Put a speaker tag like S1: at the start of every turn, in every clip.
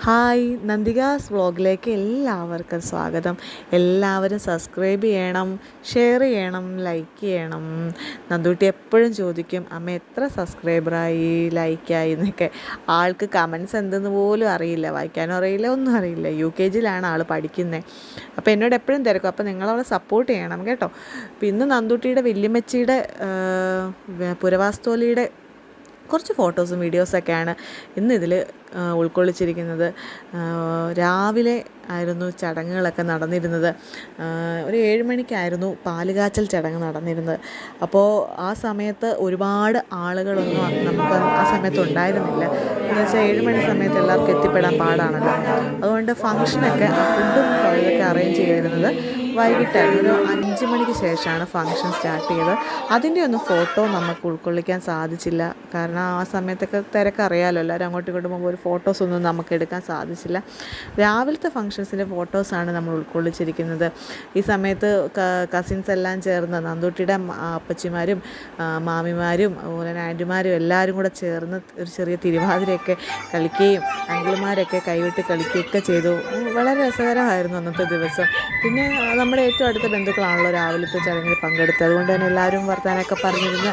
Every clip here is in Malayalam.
S1: ഹായ്, നന്ദികാസ് വ്ളോഗിലേക്ക് എല്ലാവർക്കും സ്വാഗതം. എല്ലാവരും സബ്സ്ക്രൈബ് ചെയ്യണം, ഷെയർ ചെയ്യണം, ലൈക്ക് ചെയ്യണം. നന്ദൂട്ടി എപ്പോഴും ചോദിക്കും, അമ്മ എത്ര സബ്സ്ക്രൈബറായി, ലൈക്കായി എന്നൊക്കെ. ആൾക്ക് കമൻസ് എന്തെന്ന് പോലും അറിയില്ല, വായിക്കാനും അറിയില്ല, ഒന്നും അറിയില്ല. UKG-യിലാണ് ആൾ പഠിക്കുന്നത്. അപ്പോൾ എന്നോട് എപ്പോഴും തിരക്കും. അപ്പോൾ നിങ്ങളവളെ സപ്പോർട്ട് ചെയ്യണം കേട്ടോ. അപ്പോൾ ഇന്ന് നന്ദൂട്ടിയുടെ വല്യമ്മച്ചിയുടെ പുരവാസ്തോലിയുടെ കുറച്ച് ഫോട്ടോസും വീഡിയോസൊക്കെയാണ് ഇന്നിതിൽ ഉൾക്കൊള്ളിച്ചിരിക്കുന്നത്. രാവിലെ ആയിരുന്നു ചടങ്ങുകളൊക്കെ നടന്നിരുന്നത്. ഒരു 7 മണിക്കായിരുന്നു പാലുകാച്ചൽ ചടങ്ങ് നടന്നിരുന്നത്. അപ്പോൾ ആ സമയത്ത് ഒരുപാട് ആളുകളൊന്നും നമുക്ക് ആ സമയത്ത് ഉണ്ടായിരുന്നില്ല. എന്ന് വെച്ചാൽ 7 മണി സമയത്ത് എല്ലാവർക്കും എത്തിപ്പെടാൻ പാടാണല്ലോ. അതുകൊണ്ട് ഫംഗ്ഷനൊക്കെ ഫുഡും ഇതൊക്കെ അറേഞ്ച് ചെയ്തിരുന്നത് വൈകിട്ടായിരുന്നു. ഒരു 5 മണിക്ക് ശേഷമാണ് ഫംഗ്ഷൻ സ്റ്റാർട്ട് ചെയ്തത്. അതിൻ്റെ ഒന്നും ഫോട്ടോ നമുക്ക് ഉൾക്കൊള്ളിക്കാൻ സാധിച്ചില്ല. കാരണം ആ സമയത്തൊക്കെ തിരക്കറിയാമല്ലോ, എല്ലാവരും അങ്ങോട്ടും ഇങ്ങോട്ടും പോകുമ്പോൾ ഒരു ഫോട്ടോസൊന്നും നമുക്ക് എടുക്കാൻ സാധിച്ചില്ല. രാവിലത്തെ ഫംഗ്ഷൻസിൻ്റെ ഫോട്ടോസാണ് നമ്മൾ ഉൾക്കൊള്ളിച്ചിരിക്കുന്നത്. ഈ സമയത്ത് കസിൻസ് എല്ലാം ചേർന്ന് നന്ദൂട്ടിയുടെ അപ്പച്ചിമാരും മാമിമാരും അതുപോലെ തന്നെ ആൻറ്റിമാരും എല്ലാവരും കൂടെ ചേർന്ന് ഒരു ചെറിയ തിരുവാതിരയൊക്കെ കളിക്കുകയും അങ്കിൾമാരൊക്കെ കൈവിട്ട് കളിക്കുകയൊക്കെ ചെയ്തു. വളരെ രസകരമായിരുന്നു അന്നത്തെ ദിവസം. പിന്നെ നമ്മുടെ ഏറ്റവും അടുത്ത ബന്ധുക്കളാണല്ലോ രാവിലത്തെ ചടങ്ങിൽ പങ്കെടുത്തത്. അതുകൊണ്ട് തന്നെ എല്ലാവരും വർത്താനമൊക്കെ പറഞ്ഞിരുന്ന്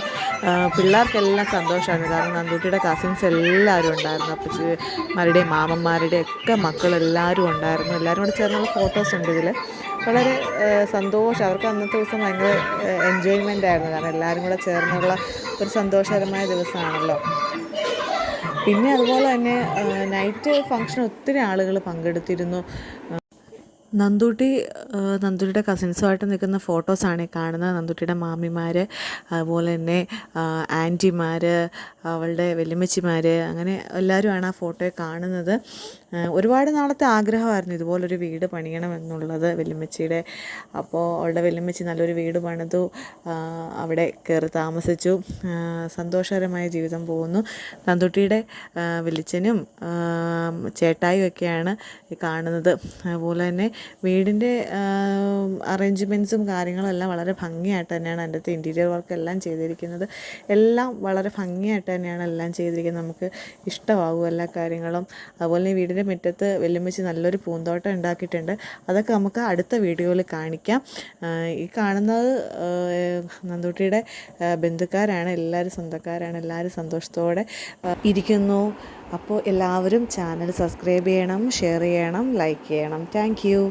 S1: പിള്ളേർക്കെല്ലാം സന്തോഷമായിരുന്നു. കാരണം നന്ദൂട്ടിയുടെ കസിൻസ് എല്ലാവരും ഉണ്ടായിരുന്നു. അപ്പച്ചിമാരുടെയും മാമന്മാരുടെയും ഒക്കെ മക്കളെല്ലാവരും ഉണ്ടായിരുന്നു. എല്ലാവരും കൂടെ ചേർന്നുള്ള ഫോട്ടോസ് ഉണ്ട് ഇതിൽ. വളരെ സന്തോഷം. അവർക്ക് അന്നത്തെ ദിവസം ഭയങ്കര എൻജോയ്മെൻ്റ് ആയിരുന്നു. കാരണം എല്ലാവരും കൂടെ ചേർന്നുള്ള ഒരു സന്തോഷകരമായ ദിവസമാണല്ലോ. പിന്നെ അതുപോലെ തന്നെ നൈറ്റ് ഫംഗ്ഷൻ ഒത്തിരി ആളുകൾ പങ്കെടുത്തിരുന്നു. നന്ദൂട്ടിയുടെ കസിൻസുമായിട്ട് നിൽക്കുന്ന ഫോട്ടോസാണ് ഈ കാണുന്നത്. നന്ദൂട്ടിയുടെ മാമിമാർ, അതുപോലെ തന്നെ ആൻറ്റിമാർ, അവളുടെ വല്യമ്മച്ചിമാർ, അങ്ങനെ എല്ലാവരുമാണ് ആ ഫോട്ടോയിൽ കാണുന്നത്. ഒരുപാട് നാളത്തെ ആഗ്രഹമായിരുന്നു ഇതുപോലൊരു വീട് പണിയണമെന്നുള്ളത് വല്യമ്മച്ചിയുടെ. അപ്പോൾ അവളുടെ വല്യമ്മച്ചി നല്ലൊരു വീട് പണിതു, അവിടെ കയറി താമസിച്ചു. സന്തോഷകരമായ ജീവിതം പോകുന്നു. നന്ദൂട്ടിയുടെ വല്യച്ഛനും ചേട്ടായും ഒക്കെയാണ് ഈ കാണുന്നത്. അതുപോലെ തന്നെ വീടിൻ്റെ അറേഞ്ച്മെൻറ്റ്സും കാര്യങ്ങളും എല്ലാം വളരെ ഭംഗിയായിട്ട് തന്നെയാണ് അതിൻ്റെ അകത്ത് ഇൻറ്റീരിയർ വർക്ക് എല്ലാം ചെയ്തിരിക്കുന്നത്. എല്ലാം വളരെ ഭംഗിയായിട്ട് തന്നെയാണ് എല്ലാം ചെയ്തിരിക്കുന്നത്. നമുക്ക് ഇഷ്ടമാകും എല്ലാ കാര്യങ്ങളും. അതുപോലെ തന്നെ വീടിൻ്റെ മുറ്റത്ത് വല്യമ്മച്ചി നല്ലൊരു പൂന്തോട്ടം ഉണ്ടാക്കിയിട്ടുണ്ട്. അതൊക്കെ നമുക്ക് അടുത്ത വീഡിയോയിൽ കാണിക്കാം. ഈ കാണുന്നത് നന്ദൂട്ടിയുടെ ബന്ധുക്കാരാണ്, എല്ലാവരും സ്വന്തക്കാരാണ്. എല്ലാവരും സന്തോഷത്തോടെ ഇരിക്കുന്നു. അപ്പോൾ എല്ലാവരും ചാനൽ സബ്സ്ക്രൈബ് ചെയ്യണം, ഷെയർ ചെയ്യണം, ലൈക്ക് ചെയ്യണം. Thank you.